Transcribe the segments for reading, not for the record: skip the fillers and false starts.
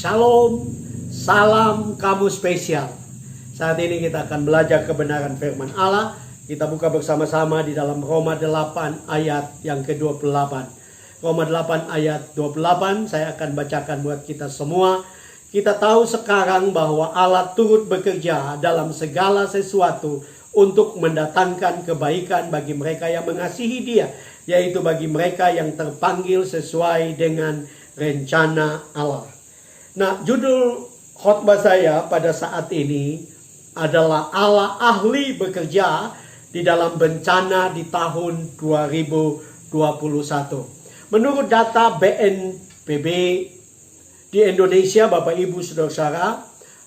Shalom, salam kamu spesial. Saat ini kita akan belajar kebenaran firman Allah. Kita buka bersama-sama di dalam Roma 8 ayat yang ke-28. Roma 8 ayat 28 saya akan bacakan buat kita semua. Kita tahu sekarang bahwa Allah turut bekerja dalam segala sesuatu untuk mendatangkan kebaikan bagi mereka yang mengasihi Dia, yaitu bagi mereka yang terpanggil sesuai dengan rencana Allah. Nah, judul khotbah saya pada saat ini adalah Allah ahli bekerja di dalam bencana di tahun 2021. Menurut data BNPB di Indonesia, Bapak Ibu Saudara-saudara,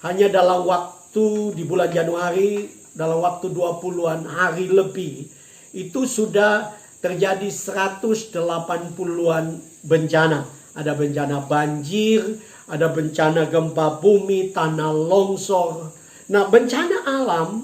hanya dalam waktu di bulan Januari, dalam waktu 20-an hari lebih, itu sudah terjadi 180-an bencana. Ada bencana banjir, ada bencana gempa bumi, tanah longsor. Nah, bencana alam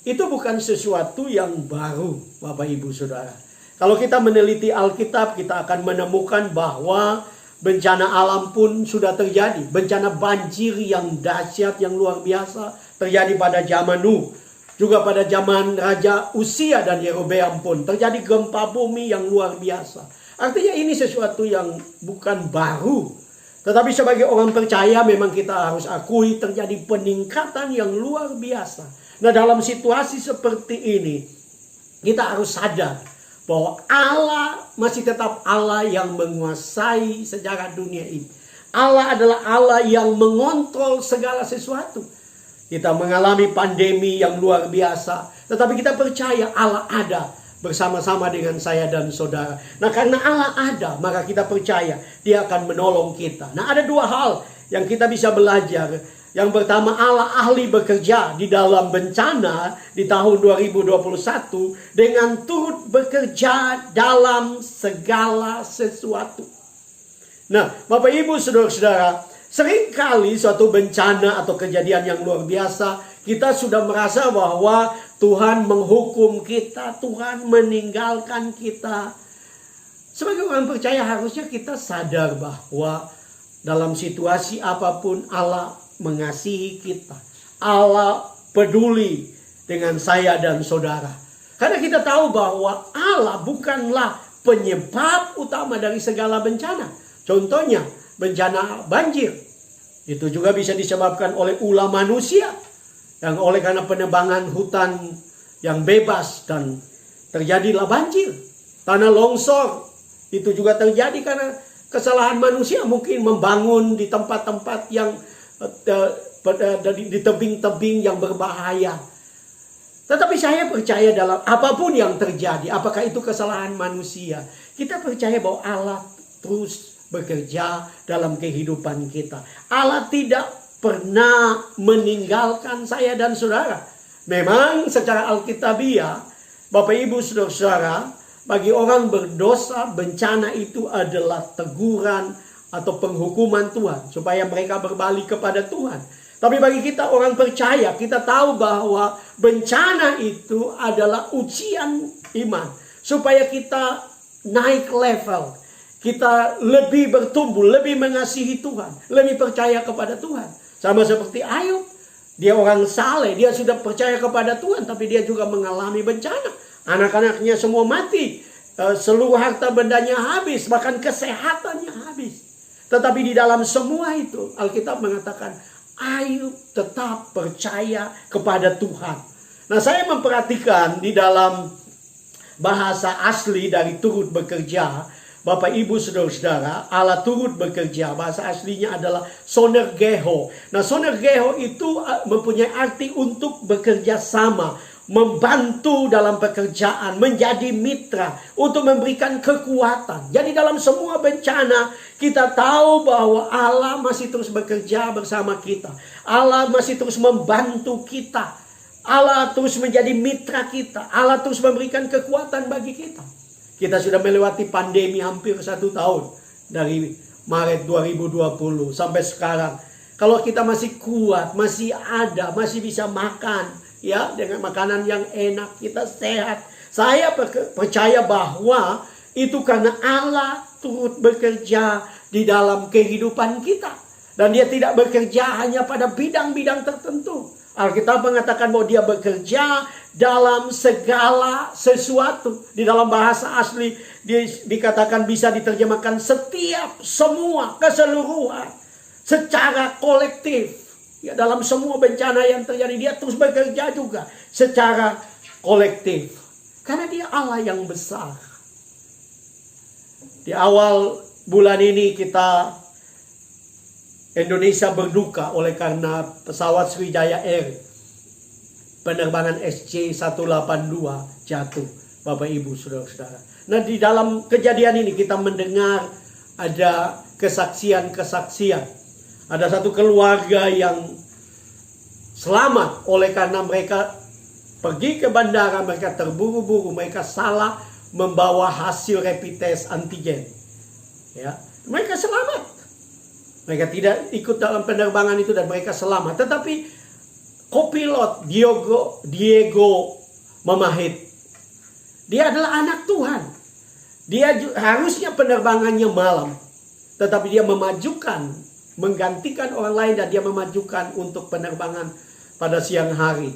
itu bukan sesuatu yang baru, Bapak Ibu Saudara. Kalau kita meneliti Alkitab, kita akan menemukan bahwa bencana alam pun sudah terjadi. Bencana banjir yang dahsyat, yang luar biasa terjadi pada zaman Nuh. Juga pada zaman Raja Uzia dan Yerobeam pun terjadi gempa bumi yang luar biasa. Artinya ini sesuatu yang bukan baru. Tetapi sebagai orang percaya memang kita harus akui terjadi peningkatan yang luar biasa. Nah, dalam situasi seperti ini kita harus sadar bahwa Allah masih tetap Allah yang menguasai sejarah dunia ini. Allah adalah Allah yang mengontrol segala sesuatu. Kita mengalami pandemi yang luar biasa, tetapi kita percaya Allah ada bersama-sama dengan saya dan saudara. Nah, karena Allah ada, maka kita percaya Dia akan menolong kita. Nah, ada dua hal yang kita bisa belajar. Yang pertama, Allah ahli bekerja di dalam bencana di tahun 2021 dengan turut bekerja dalam segala sesuatu. Nah, Bapak Ibu Saudara-saudara, seringkali suatu bencana atau kejadian yang luar biasa, kita sudah merasa bahwa Tuhan menghukum kita, Tuhan meninggalkan kita. Sebagai orang percaya harusnya kita sadar bahwa dalam situasi apapun Allah mengasihi kita. Allah peduli dengan saya dan saudara. Karena kita tahu bahwa Allah bukanlah penyebab utama dari segala bencana. Contohnya bencana banjir. Itu juga bisa disebabkan oleh ulah manusia. Yang oleh karena penebangan hutan yang bebas dan terjadilah banjir. Tanah longsor itu juga terjadi karena kesalahan manusia, mungkin membangun di tempat-tempat yang di tebing-tebing yang berbahaya. Tetapi saya percaya dalam apapun yang terjadi, apakah itu kesalahan manusia, kita percaya bahwa Allah terus bekerja dalam kehidupan kita. Allah tidak pernah meninggalkan saya dan saudara. Memang secara alkitabiah, Bapak Ibu Saudara-saudara, bagi orang berdosa, bencana itu adalah teguran atau penghukuman Tuhan supaya mereka berbalik kepada Tuhan. Tapi bagi kita orang percaya, kita tahu bahwa bencana itu adalah ujian iman supaya kita naik level. Kita lebih bertumbuh, lebih mengasihi Tuhan, lebih percaya kepada Tuhan. Sama seperti Ayub, dia orang saleh, dia sudah percaya kepada Tuhan, tapi dia juga mengalami bencana. Anak-anaknya semua mati, seluruh harta bendanya habis, bahkan kesehatannya habis. Tetapi di dalam semua itu, Alkitab mengatakan, Ayub tetap percaya kepada Tuhan. Nah, saya memperhatikan di dalam bahasa asli dari turut bekerja, Bapak Ibu Saudara-saudara, Allah turut bekerja. Bahasa aslinya adalah sonergeho. Nah, sonergeho itu mempunyai arti untuk bekerja sama, membantu dalam pekerjaan, menjadi mitra, untuk memberikan kekuatan. Jadi dalam semua bencana, kita tahu bahwa Allah masih terus bekerja bersama kita. Allah masih terus membantu kita. Allah terus menjadi mitra kita. Allah terus memberikan kekuatan bagi kita. Kita sudah melewati pandemi hampir 1 tahun. Dari Maret 2020 sampai sekarang. Kalau kita masih kuat, masih ada, masih bisa makan, ya, dengan makanan yang enak, kita sehat. Saya percaya bahwa itu karena Allah turut bekerja di dalam kehidupan kita. Dan dia tidak bekerja hanya pada bidang-bidang tertentu. Alkitab mengatakan bahwa dia bekerja dalam segala sesuatu. Di dalam bahasa asli dikatakan bisa diterjemahkan setiap, semua, keseluruhan, secara kolektif. Ya, dalam semua bencana yang terjadi dia terus bekerja juga secara kolektif. Karena dia Allah yang besar. Di awal bulan ini Indonesia berduka oleh karena pesawat Sriwijaya Air penerbangan SC182 jatuh, Bapak Ibu, saudara-saudara. Nah, di dalam kejadian ini kita mendengar ada kesaksian-kesaksian. Ada satu keluarga yang selamat oleh karena mereka pergi ke bandara, mereka terburu-buru, mereka salah membawa hasil rapid test antigen. Ya, mereka selamat. Mereka tidak ikut dalam penerbangan itu dan mereka selamat. Tetapi kopilot Diego Mamahit, dia adalah anak Tuhan. Dia harusnya penerbangannya malam, tetapi dia menggantikan orang lain dan dia memajukan untuk penerbangan pada siang hari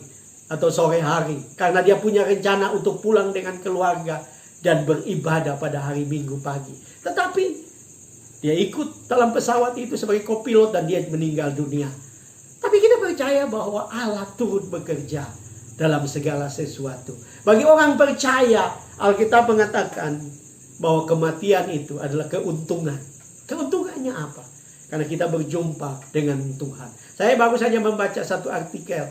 atau sore hari. Karena dia punya rencana untuk pulang dengan keluarga dan beribadah pada hari Minggu pagi. Tetapi dia ikut dalam pesawat itu sebagai kopilot dan dia meninggal dunia. Tapi kita percaya bahwa Allah turut bekerja dalam segala sesuatu. Bagi orang percaya, Alkitab mengatakan bahwa kematian itu adalah keuntungan. Keuntungannya apa? Karena kita berjumpa dengan Tuhan. Saya baru saja membaca satu artikel.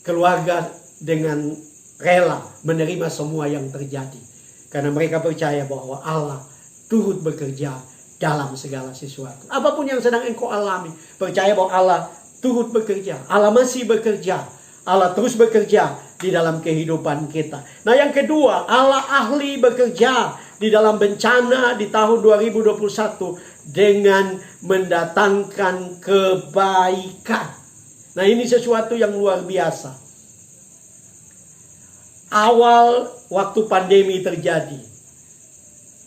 Keluarga dengan rela menerima semua yang terjadi. Karena mereka percaya bahwa Allah turut bekerja dalam segala sesuatu. Apapun yang sedang engkau alami, percaya bahwa Allah turut bekerja. Allah masih bekerja. Allah terus bekerja di dalam kehidupan kita. Nah, yang kedua, Allah ahli bekerja di dalam bencana di tahun 2021 dengan mendatangkan kebaikan. Nah, ini sesuatu yang luar biasa. Awal waktu pandemi terjadi,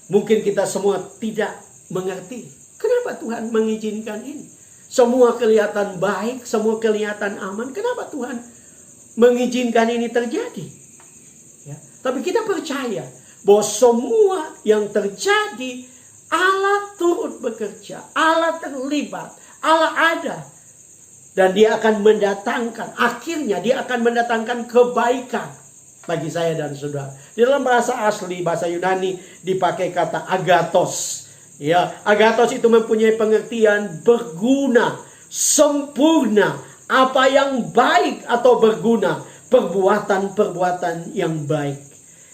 mungkin kita semua tidak mengerti kenapa Tuhan mengizinkan ini. Semua kelihatan baik, semua kelihatan aman. Kenapa Tuhan mengizinkan ini terjadi? Ya, tapi kita percaya bahwa semua yang terjadi Allah turut bekerja, Allah terlibat, Allah ada. Dan dia akan mendatangkan, akhirnya dia akan mendatangkan kebaikan bagi saya dan saudara. Di dalam bahasa asli, bahasa Yunani dipakai kata agathos. Ya, agathos itu mempunyai pengertian berguna, sempurna, apa yang baik atau berguna, perbuatan-perbuatan yang baik.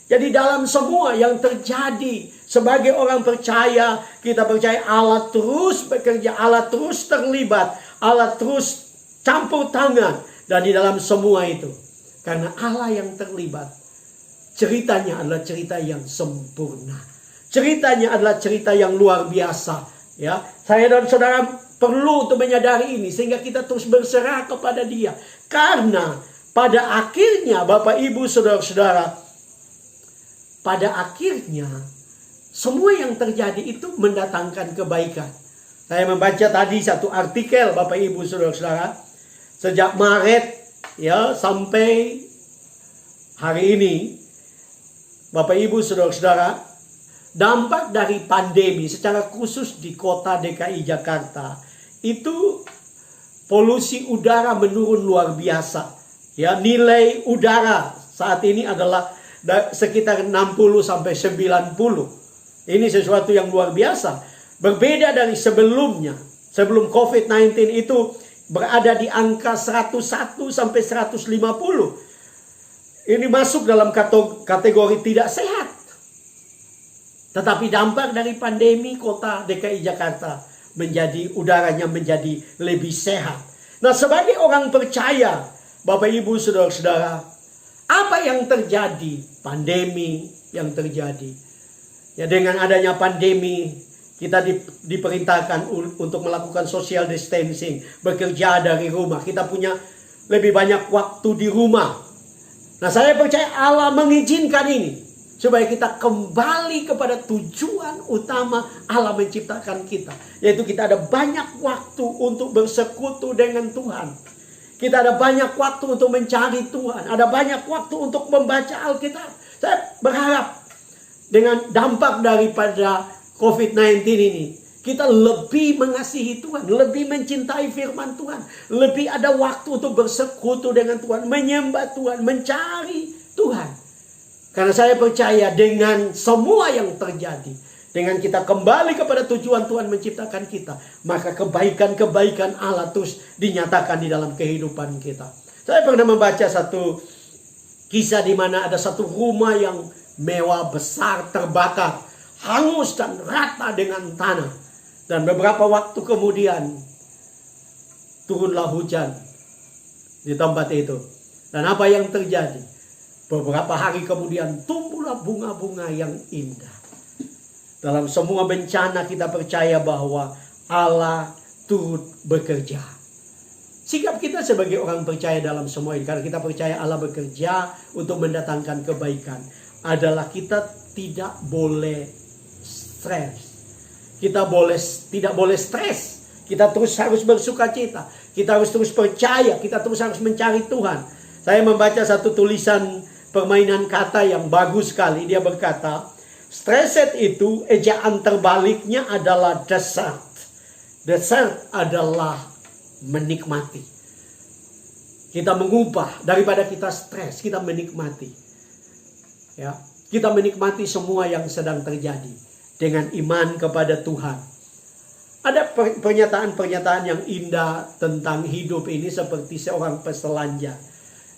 Jadi dalam semua yang terjadi sebagai orang percaya, kita percaya Allah terus bekerja, Allah terus terlibat, Allah terus campur tangan. Dan di dalam semua itu, karena Allah yang terlibat, ceritanya adalah cerita yang sempurna. Ceritanya adalah cerita yang luar biasa. Ya, saya dan saudara perlu untuk menyadari ini sehingga kita terus berserah kepada Dia. Karena pada akhirnya, Bapak Ibu saudara-saudara, pada akhirnya semua yang terjadi itu mendatangkan kebaikan. Saya membaca tadi satu artikel, Bapak Ibu saudara-saudara, sejak Maret ya sampai hari ini, Bapak Ibu saudara-saudara, dampak dari pandemi secara khusus di kota DKI Jakarta itu polusi udara menurun luar biasa. Ya, nilai udara saat ini adalah sekitar 60 sampai 90. Ini sesuatu yang luar biasa. Berbeda dari sebelumnya. Sebelum COVID-19 itu berada di angka 101 sampai 150. Ini masuk dalam kategori tidak sehat. Tetapi dampak dari pandemi kota DKI Jakarta udaranya menjadi lebih sehat. Nah, sebagai orang percaya, Bapak Ibu saudara-saudara, apa yang terjadi? Pandemi yang terjadi. Ya, dengan adanya pandemi, kita diperintahkan untuk melakukan social distancing, bekerja dari rumah. Kita punya lebih banyak waktu di rumah. Nah, saya percaya Allah mengizinkan ini Supaya kita kembali kepada tujuan utama Allah menciptakan kita. Yaitu kita ada banyak waktu untuk bersekutu dengan Tuhan. Kita ada banyak waktu untuk mencari Tuhan. Ada banyak waktu untuk membaca Alkitab. Saya berharap dengan dampak daripada COVID-19 ini, kita lebih mengasihi Tuhan, lebih mencintai firman Tuhan, lebih ada waktu untuk bersekutu dengan Tuhan, menyembah Tuhan, mencari Tuhan. Karena saya percaya dengan semua yang terjadi, dengan kita kembali kepada tujuan Tuhan menciptakan kita, maka kebaikan-kebaikan Allah terus dinyatakan di dalam kehidupan kita. Saya pernah membaca satu kisah di mana ada satu rumah yang mewah besar terbakar, hangus dan rata dengan tanah. Dan beberapa waktu kemudian turunlah hujan di tempat itu. Dan apa yang terjadi? Beberapa hari kemudian tumbuhlah bunga-bunga yang indah. Dalam semua bencana kita percaya bahwa Allah turut bekerja. Sikap kita sebagai orang percaya dalam semua ini, karena kita percaya Allah bekerja untuk mendatangkan kebaikan, adalah kita tidak boleh stres. Kita tidak boleh stres. Kita terus harus bersuka cita. Kita harus terus percaya. Kita terus harus mencari Tuhan. Saya membaca satu tulisan permainan kata yang bagus sekali. Dia berkata, stresed itu ejaan terbaliknya adalah desert. Desert adalah menikmati. Kita mengubah daripada kita stres, kita menikmati. Ya, kita menikmati semua yang sedang terjadi dengan iman kepada Tuhan. Ada pernyataan-pernyataan yang indah tentang hidup ini seperti seorang peselancar.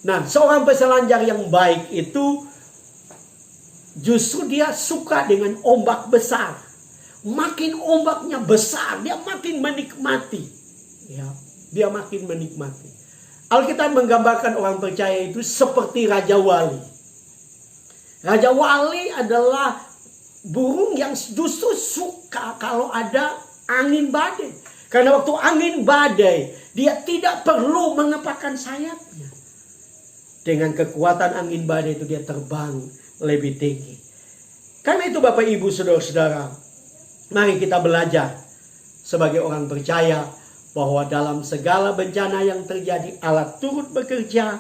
Nah, seorang peselancar yang baik itu justru dia suka dengan ombak besar. Makin ombaknya besar, dia makin menikmati. Ya, dia makin menikmati. Alkitab menggambarkan orang percaya itu seperti Raja Wali. Raja Wali adalah burung yang justru suka kalau ada angin badai. Karena waktu angin badai, dia tidak perlu mengepakkan sayapnya. Dengan kekuatan angin badai itu dia terbang lebih tinggi. Karena itu Bapak Ibu Saudara-saudara, mari kita belajar sebagai orang percaya bahwa dalam segala bencana yang terjadi Allah turut bekerja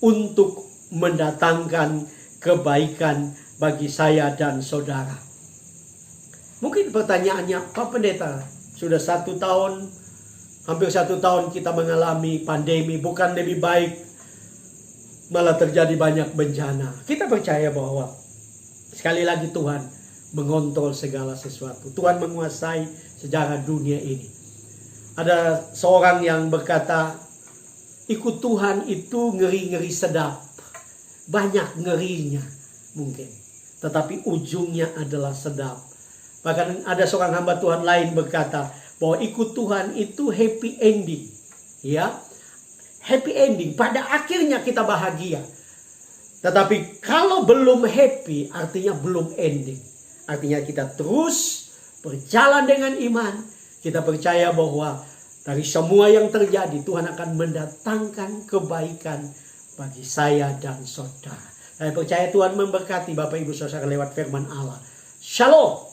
untuk mendatangkan kebaikan bagi saya dan saudara. Mungkin pertanyaannya, Pak Pendeta, sudah 1 tahun, hampir 1 tahun kita mengalami pandemi, bukan lebih baik malah terjadi banyak bencana? Kita percaya bahwa sekali lagi Tuhan mengontrol segala sesuatu. Tuhan menguasai sejarah dunia ini. Ada seorang yang berkata, ikut Tuhan itu ngeri-ngeri sedap. Banyak ngerinya mungkin, tetapi ujungnya adalah sedap. Bahkan ada seorang hamba Tuhan lain berkata bahwa ikut Tuhan itu happy ending. Ya, happy ending, pada akhirnya kita bahagia. Tetapi kalau belum happy, artinya belum ending. Artinya kita terus berjalan dengan iman. Kita percaya bahwa dari semua yang terjadi, Tuhan akan mendatangkan kebaikan bagi saya dan saudara. Saya percaya Tuhan memberkati Bapak Ibu Saudara lewat firman Allah. Shalom.